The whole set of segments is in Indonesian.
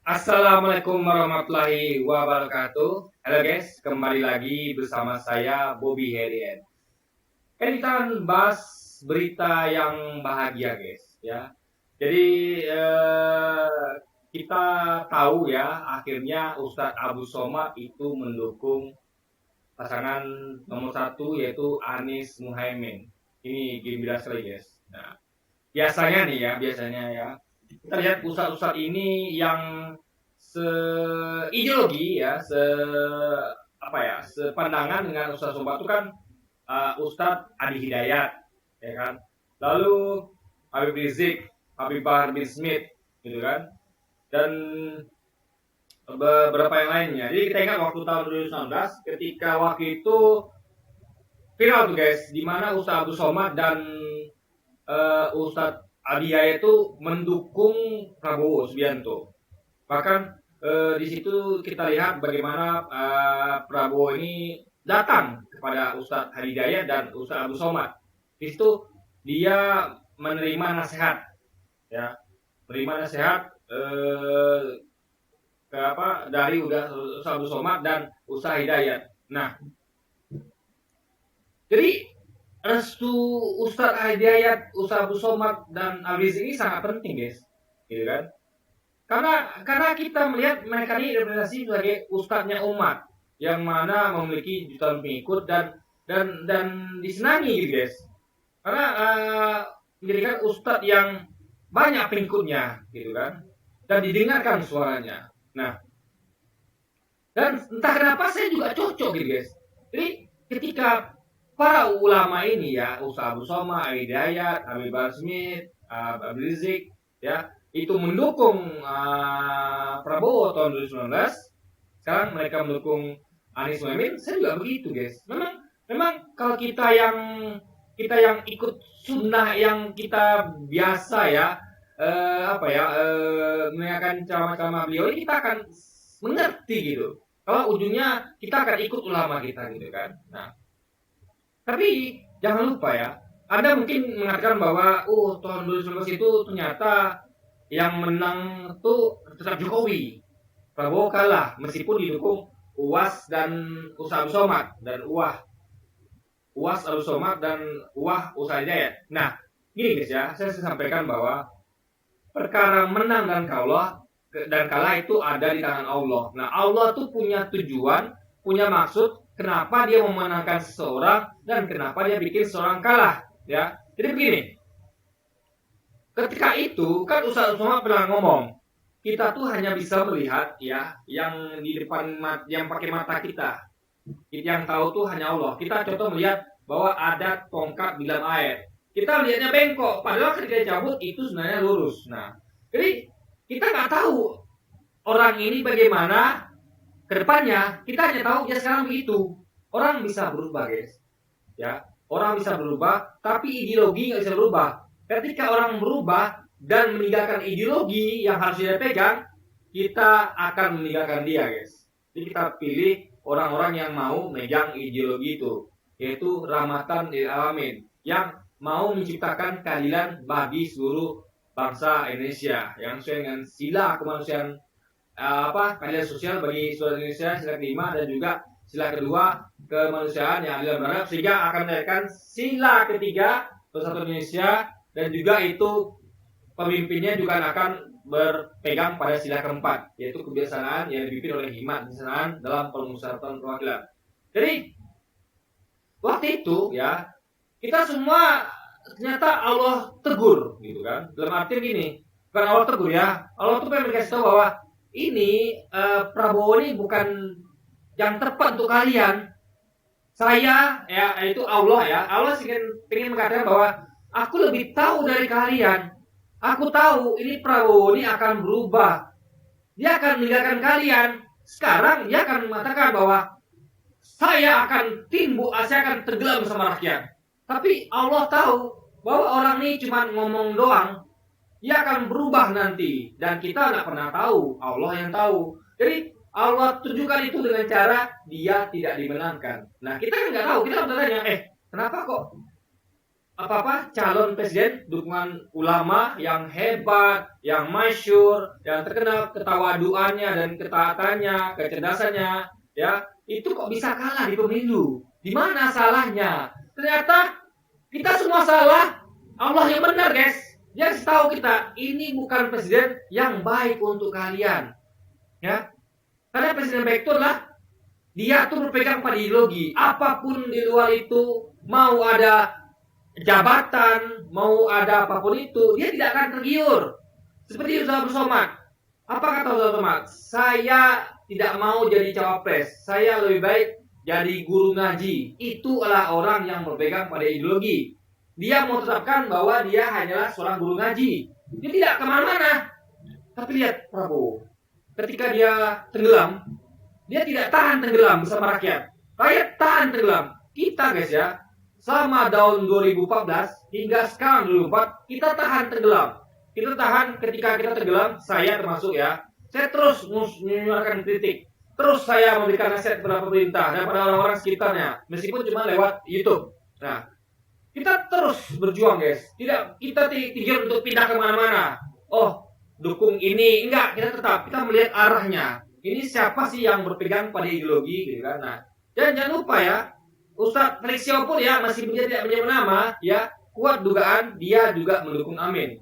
Assalamualaikum warahmatullahi wabarakatuh. Halo guys, kembali lagi bersama saya Bobby Herian. Kita akan bahas berita yang bahagia guys, ya. Jadi kita tahu ya, akhirnya Ustadz Abu Somad itu mendukung pasangan nomor satu yaitu Anies Muhaimin. Ini gembira sekali guys. Nah, biasanya ya, kita lihat ustadz-ustadz ini yang seideologi ya, sepandangan dengan Ustadz Somad itu kan Ustadz Adi Hidayat, ya kan. Lalu Habib Rizik, Habib Bahar bin Smith, gitu kan. Dan beberapa yang lainnya. Jadi kita ingat waktu tahun 2019 ketika waktu itu viral tuh guys, di mana Ustadz Abu Somad dan Ustadz Adi Hidayat itu mendukung Prabowo Subianto. Bahkan di situ kita lihat bagaimana Prabowo ini datang kepada Ustadz Hidayat dan Ustadz Abu Somad. Di situ dia menerima nasihat, ya, menerima nasihat dari Ustadz Abu Somad dan Ustadz Hidayat. Nah, jadi restu Ustadz Hidayat, Ustadz Abu Somad dan Abiz ini sangat penting, guys, gitu kan? Karena kita melihat mereka ini representasi sebagai ustadznya umat yang mana memiliki jutaan pengikut dan disenangi, gitu, guys. Karena menjadikan ustadz yang banyak pengikutnya, gitu kan, dan didengarkan suaranya. Nah, dan entah kenapa saya juga cocok, gitu, guys. Jadi ketika para ulama ini ya, Ustadz Abu Somad, Hidayat, Habib Bahar Smith, Habib Rizik, ya, itu mendukung Prabowo tahun 2019, sekarang mereka mendukung Anies Muhaimin, saya juga begitu, guys. Memang kalau kita yang ikut sunnah, yang kita biasa ya, mendengarkan ceramah-ceramah beliau ini, kita akan mengerti gitu. Kalau ujungnya kita akan ikut ulama kita, gitu kan. Nah, tapi jangan lupa ya, Anda mungkin mengatakan bahwa tahun 2019 itu ternyata yang menang tuh tetap Jokowi. Prabowo kalah meskipun didukung UAS dan Ustadz Abu Somad dan UAS Abu Somad dan Ustadz Hidayat. Nah, gini guys ya, saya sampaikan bahwa perkara menang dan kalah itu ada di tangan Allah. Nah, Allah tuh punya tujuan, punya maksud kenapa dia memenangkan seseorang dan kenapa dia bikin seseorang kalah, ya. Jadi begini, ketika itu kan Ustadz Somad pernah ngomong, kita tuh hanya bisa melihat ya yang di depan yang pakai mata kita. Yang tahu tuh hanya Allah. Kita contoh melihat bahwa ada tongkat di dalam air. Kita lihatnya bengkok, padahal ketika dicabut itu sebenarnya lurus. Nah, jadi kita nggak tahu orang ini bagaimana ke depannya. Kita hanya tahu ya sekarang begitu. Orang bisa berubah, guys. Ya, orang bisa berubah, tapi ideologi nggak bisa berubah. Ketika orang berubah dan meninggalkan ideologi yang harus dia pegang, kita akan meninggalkan dia, guys. Jadi kita pilih orang-orang yang mau megang ideologi itu, yaitu rahmatan lil alamin, yang mau menciptakan keadilan bagi seluruh bangsa Indonesia, yang sesuai dengan sila kemanusiaan, keadilan sosial bagi seluruh Indonesia, sila kelima, dan juga sila kedua kemanusiaan yang adil dan beradab, sehingga akan melahirkan sila ketiga Persatuan Indonesia, dan juga itu pemimpinnya juga akan berpegang pada sila keempat, yaitu kebiasaan yang dipimpin oleh hikmat kebiasaan dalam permusyawaratan perwakilan. Jadi waktu itu ya, kita semua ternyata Allah tegur, gitu kan. Dalam arti gini, bukan Allah tegur ya, Allah tuh pengen kasih tahu bahwa ini Prabowo ini bukan yang tepat untuk kalian. Saya ya, itu Allah ya, Allah ingin mengatakan bahwa aku lebih tahu dari kalian. Aku tahu ini Prabowo ini akan berubah. Dia akan meninggalkan kalian. Sekarang dia akan mengatakan bahwa saya akan tenggelam sama rakyat. Tapi Allah tahu bahwa orang ini cuma ngomong doang. Dia akan berubah nanti. Dan kita nggak pernah tahu. Allah yang tahu. Jadi Allah tunjukkan itu dengan cara dia tidak dimenangkan. Nah, kita kan nggak tahu. Kita bertanya, kenapa kok calon presiden dukungan ulama yang hebat, yang masyhur, yang terkenal ketawaduannya dan ketaatannya, kecerdasannya, ya, itu kok bisa kalah di pemilu? Di mana salahnya? Ternyata kita semua salah. Allah yang benar, guys. Dia kasih tahu kita, ini bukan presiden yang baik untuk kalian. Ya. Karena presiden baik itu adalah dia tuh berpegang pada ideologi. Apapun di luar itu, mau ada jabatan, mau ada apapun itu, dia tidak akan tergiur. Seperti Ustaz Abdul Somad. Apa kata Ustaz Somad? Saya tidak mau jadi cawapres. Saya lebih baik jadi guru ngaji. Itu adalah orang yang berpegang pada ideologi. Dia mau tetapkan bahwa dia hanyalah seorang guru ngaji. Dia tidak kemana-mana. Tapi lihat Prabowo. Ketika dia tenggelam, dia tidak tahan tenggelam bersama rakyat. Rakyat tahan tenggelam. Kita guys ya, selama tahun 2014 hingga sekarang 2004, kita tahan tenggelam. Kita tahan ketika kita tenggelam, saya termasuk ya. Saya terus menyuarakan kritik. Terus saya memberikan nasihat kepada pemerintah dan pada orang-orang sekitarnya, meskipun cuma lewat YouTube. Nah, kita terus berjuang guys. Tidak, kita tidak untuk pindah kemana-mana. Oh, dukung ini. Enggak, kita melihat arahnya. Ini siapa sih yang berpegang pada ideologi gitu kan. Nah, dan jangan lupa ya, Ustadz Felix Xiao pun ya masih tidak menyebut nama ya, kuat dugaan dia juga mendukung Amin.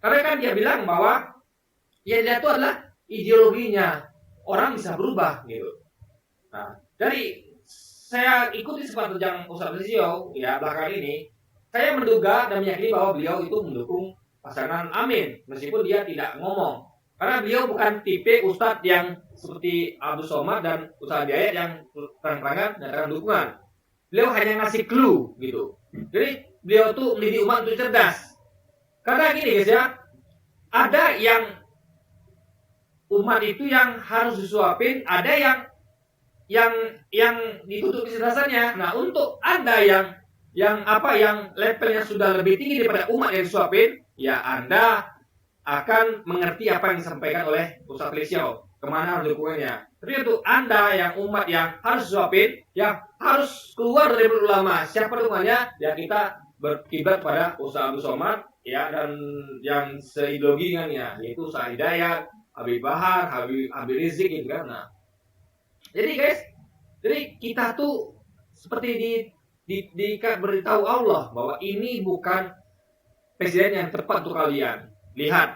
Karena kan dia bilang bahwa yang dia itu adalah ideologinya. Orang bisa berubah gitu. Nah, dari saya ikuti sempat terjang Ustadz Felix Xiao ya belakangan ini, saya menduga dan meyakini bahwa beliau itu mendukung pasangan Amin meskipun dia tidak ngomong. Karena beliau bukan tipe Ustadz yang seperti Abdul Somad dan Ustadz Hidayat yang terang-terangan menyatakan dukungan. Beliau hanya ngasih clue gitu. Jadi beliau tuh mendidik umat untuk cerdas. Karena gini guys ya, ada yang umat itu yang harus disuapin, ada yang ditutup kecerdasannya. Nah, untuk Anda yang levelnya sudah lebih tinggi daripada umat yang disuapin, ya Anda akan mengerti apa yang disampaikan oleh Ustadz Felix Xiao, kemana dukungannya. Tapi untuk Anda yang umat yang harus suapin, yang harus keluar dari ulama, siapa dukungannya? Ya kita berkiblat pada Ustadz Abdul Somad, ya, dan yang seideologi dengannya, yaitu Ustadz Hidayat, Habib Bahar, Habib Rizik gitu kan. Nah, jadi guys, jadi kita tuh seperti beritahu Allah bahwa ini bukan presiden yang tepat untuk kalian. Lihat,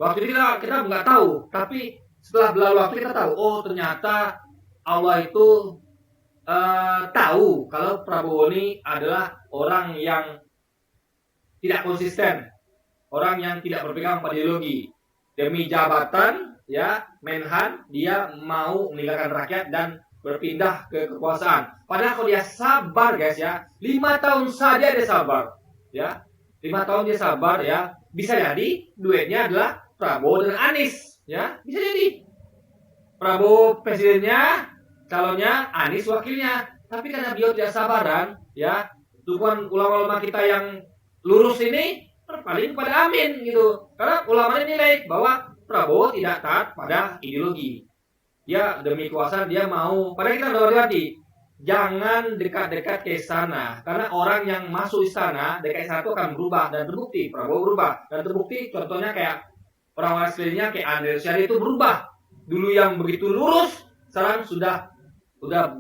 waktu itu kita nggak tahu, tapi setelah berlalu waktu kita tahu, oh ternyata Allah itu tahu kalau Prabowo ini adalah orang yang tidak konsisten, orang yang tidak berpegang pada ideologi. Demi jabatan, ya Menhan, dia mau meninggalkan rakyat dan berpindah ke kekuasaan. Padahal kalau dia sabar guys ya, 5 tahun saja dia sabar, ya 5 tahun dia sabar ya. Bisa jadi duetnya adalah Prabowo dan Anies, ya bisa jadi Prabowo presidennya, calonnya, Anies wakilnya. Tapi karena beliau tidak sabaran, ya dukungan ulama-ulama kita yang lurus ini paling pada Amin gitu. Karena ulama ini nilai bahwa Prabowo tidak taat pada ideologi. Dia demi kekuasaan dia mau. Padahal kita udah hati, jangan dekat-dekat ke istana, karena orang yang masuk istana dekat istana itu akan berubah, dan terbukti Prabowo berubah, dan terbukti contohnya kayak orang aslinya kayak Andre Rosiade itu berubah. Dulu yang begitu lurus, sekarang sudah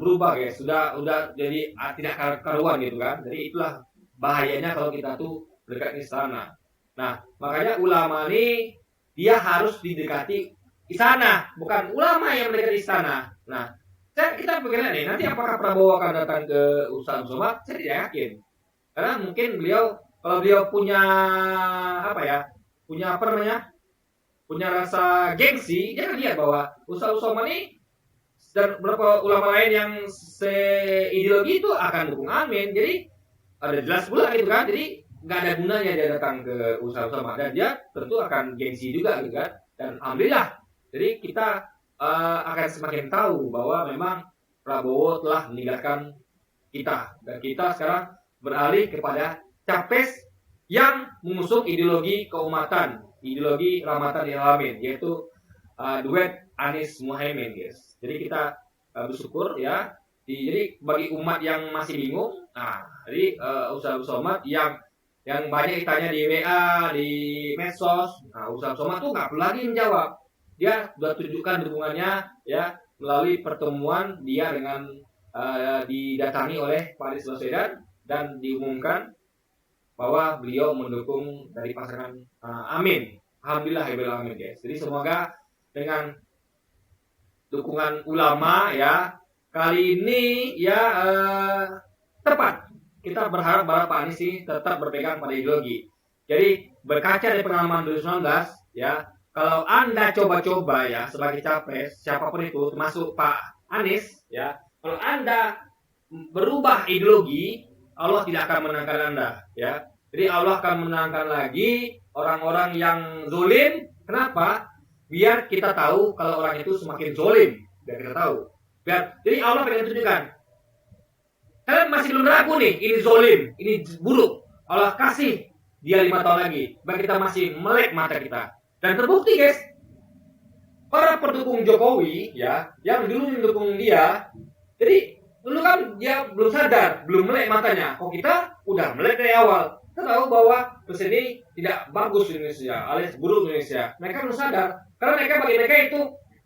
berubah guys, sudah jadi tidak karuan gitu kan. Jadi itulah bahayanya kalau kita tuh dekat istana. Nah, makanya ulama ini dia harus didekati istana, bukan ulama yang mendekati istana. Nah, kita pikirnya nih, nanti apakah Prabowo akan datang ke Ustadz Somad? Saya tidak yakin. Karena mungkin kalau beliau punya punya rasa gengsi, dia akan lihat bahwa Ustadz Somad ini dan beberapa ulama lain yang seideologi itu akan dukung Amin. Jadi ada jelas pula gitu kan. Jadi nggak ada gunanya dia datang ke Ustadz Somad, dan dia tentu akan gengsi juga gitu kan. Dan alhamdulillah, jadi kita akan semakin tahu bahwa memang Prabowo telah meninggalkan kita, dan kita sekarang beralih kepada capres yang mengusung ideologi keumatan, ideologi rahmatan lil alamin, yaitu duet Anies Muhaimin guys. Jadi kita bersyukur ya. Jadi bagi umat yang masih bingung, nah jadi Ustadz Somad yang yang banyak ditanya di WA, di medsos. Nah, Ustaz Somad tuh nggak perlu lagi menjawab. Dia sudah tunjukkan dukungannya ya melalui pertemuan dia dengan didatangi oleh Pak Anies Baswedan dan diumumkan bahwa beliau mendukung dari pasangan Amin. Alhamdulillah amin guys. Jadi semoga dengan dukungan ulama ya kali ini ya tepat. Kita berharap bahwa Pak Anies ini tetap berpegang pada ideologi. Jadi berkaca dari pengalaman 2019 ya, kalau Anda coba-coba ya sebagai capres siapapun itu termasuk Pak Anies ya, kalau Anda berubah ideologi, Allah tidak akan menangkan Anda ya. Jadi Allah akan menangkan lagi orang-orang yang zolim. Kenapa? Biar kita tahu kalau orang itu semakin zolim. Biar kita tahu. Jadi Allah pengen tunjukkan. Kalian masih belum ragu nih, ini zolim, ini buruk. Allah kasih dia 5 tahun lagi. Biar kita masih melek mata kita. Dan terbukti guys, para pendukung Jokowi ya, yang dulu mendukung dia, jadi dulu kan dia belum sadar, belum melek matanya. Kok kita udah melek dari awal. Kita tahu bahwa presiden ini tidak bagus di Indonesia, alias buruk di Indonesia. Mereka belum sadar, karena bagi mereka itu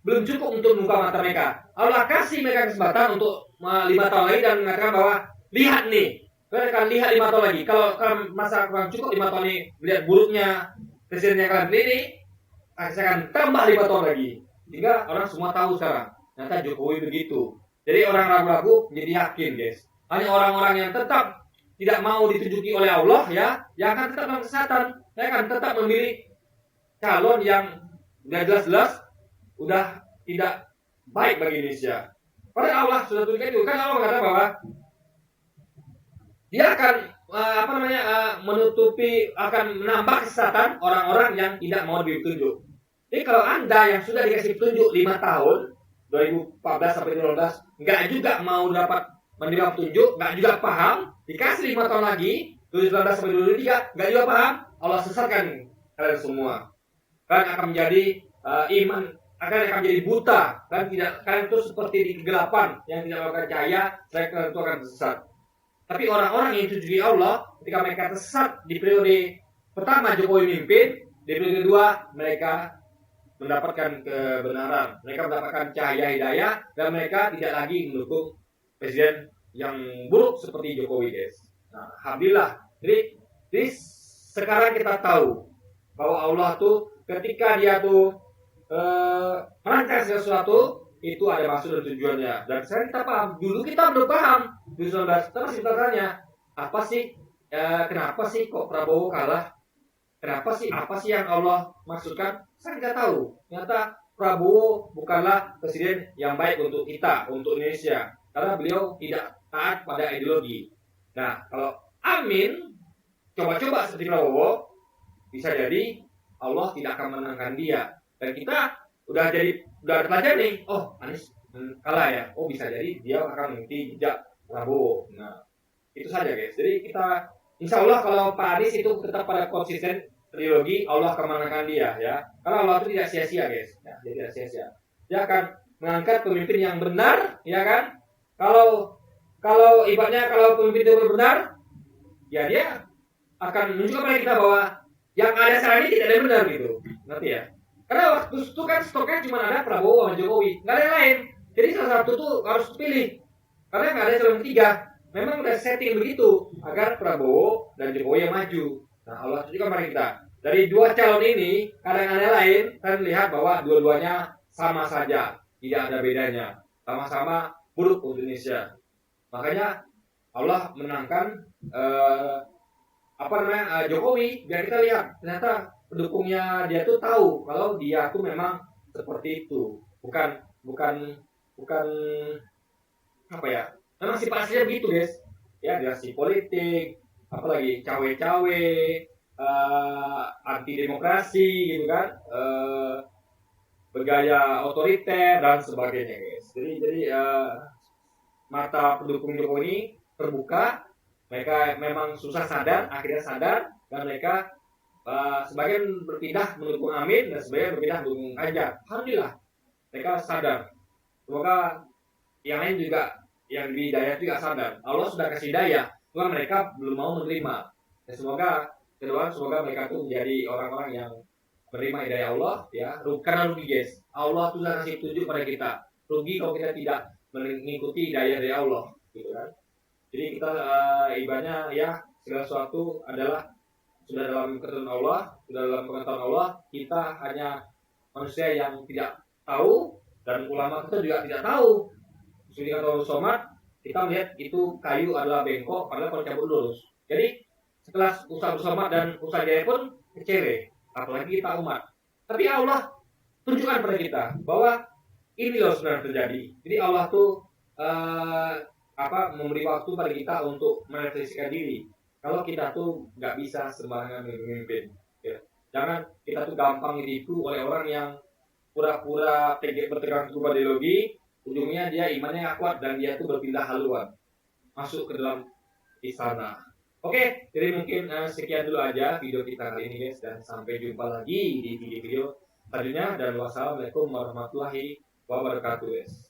belum cukup untuk membuka mata mereka. Allah kasih mereka kesempatan untuk 5 tahun lagi dan mengatakan bahwa lihat nih, kalian akan lihat 5 tahun lagi. Kalau masa kurang cukup 5 tahun ini melihat buruknya presidennya kalian ini, saya akan tambah 5 tahun lagi. Sehingga orang semua tahu sekarang. Ternyata Jokowi begitu. Jadi orang ragu-ragu menjadi yakin guys. Hanya orang-orang yang tetap tidak mau ditunjuki oleh Allah ya, yang akan tetap dalam kesesatan. Saya akan tetap memilih calon yang udah jelas-jelas udah tidak baik bagi Indonesia. Padahal Allah sudah tunjukkan itu. Kan Allah mengatakan bahwa dia akan menutupi, akan menambah kesesatan orang-orang yang tidak mau diberi petunjuk. Jadi kalau Anda yang sudah dikasih petunjuk 5 tahun, 2014 sampai 2015, nggak juga mau dapat menerima petunjuk, nggak juga paham, dikasih 5 tahun lagi, 2019 sampai 2023, nggak juga paham, Allah sesatkan kalian semua. Kalian akan menjadi iman, akan menjadi buta, kalian itu seperti di kegelapan yang tidak melakukan cahaya, kalian itu akan sesat. Tapi orang-orang yang ditujuki Allah, ketika mereka tersesat di periode pertama Jokowi mimpin, di periode kedua mereka mendapatkan kebenaran, mereka mendapatkan cahaya hidayah, dan mereka tidak lagi mendukung presiden yang buruk seperti Jokowi guys. Nah, alhamdulillah. Jadi sekarang kita tahu bahwa Allah tuh ketika dia tuh merancang sesuatu itu ada maksud dan tujuannya. Dan sekarang kita paham. Dulu kita belum paham. 2019 kita masih bertanya, apa sih? Kenapa sih kok Prabowo kalah? Kenapa sih? Apa sih yang Allah maksudkan? Saya nggak tahu. Ternyata Prabowo bukanlah presiden yang baik untuk kita, untuk Indonesia, karena beliau tidak taat pada ideologi. Nah, kalau Amin coba-coba seperti Prabowo, bisa jadi Allah tidak akan menangkan dia. Dan kita udah terpelajar nih. Oh, Anies kalah ya. Oh, bisa jadi dia akan mengikuti jejak Prabowo. Nah, itu saja guys. Jadi kita insya Allah kalau Pak Anies itu tetap pada konsisten ideologi, Allah akan menangkan dia ya. Karena Allah itu tidak sia-sia guys. Ya, dia tidak sia-sia. Dia akan mengangkat pemimpin yang benar, ya kan? Kalau ibaratnya kalau pemimpin itu benar, ya dia akan menunjukkan kepada kita bahwa yang ada sekarang ini tidak ada yang benar gitu. Ngerti ya? Karena waktu itu kan stoknya cuma ada Prabowo sama Jokowi, nggak ada yang lain. Jadi salah satu tuh harus pilih. Karena nggak ada calon ketiga. Memang udah setting begitu agar Prabowo dan Jokowi yang maju. Nah, Allah tunjukkan kepada kita. Dari dua calon ini, kadang-kadang lain, kan lihat bahwa dua-duanya sama saja, tidak ada bedanya. Sama-sama buruk untuk Indonesia. Makanya Allah menangkan Jokowi. Biar kita lihat, ternyata pendukungnya dia tuh tahu kalau dia tuh memang seperti itu. Bukan apa ya? Memang sifatnya begitu guys. Ya, dinasti politik, apalagi cawe-cawe, anti demokrasi gitu kan, bergaya otoriter dan sebagainya guys. Jadi mata pendukung Jokowi ini terbuka, mereka memang susah sadar, akhirnya sadar, dan mereka sebagian berpindah mendukung Amin dan sebagian berpindah mendukung Ganjar. Alhamdulillah mereka sadar. Semoga yang lain juga yang di hidayah juga sadar. Allah sudah kasih hidayah, cuma mereka belum mau menerima. Ya, semoga mereka tuh menjadi orang-orang yang menerima hidayah Allah, ya. Karena rugi, guys. Allah tuh sudah kasih petunjuk pada kita. Rugi kalau kita tidak mengikuti hidayah dari Allah, gitu kan. Jadi kita ibaratnya ya segala sesuatu adalah sudah dalam ketentuan Allah, sudah dalam pengetahuan Allah. Kita hanya manusia yang tidak tahu, dan ulama kita juga tidak tahu. Seperti kata Rasul Somad, kita melihat itu kayu adalah bengkok, padahal kalau cabut lurus. Jadi setelah Ustaz Somad dan Ustaz Jaya pun kecewa, apalagi kita umat. Tapi Allah tunjukkan pada kita bahwa ini loh sebenarnya terjadi. Jadi Allah tuh memberi waktu pada kita untuk merefleksikan diri. Kalau kita tuh nggak bisa sembarangan memimpin, ya. Jangan kita tuh gampang ditipu oleh orang yang pura-pura bertegang teguh ideologi, ujungnya dia imannya nggak kuat dan dia tuh berpindah haluan masuk ke dalam istana. Oke, jadi mungkin sekian dulu aja video kita kali ini, guys, dan sampai jumpa lagi di video-video selanjutnya, dan wassalamualaikum warahmatullahi wabarakatuh, guys.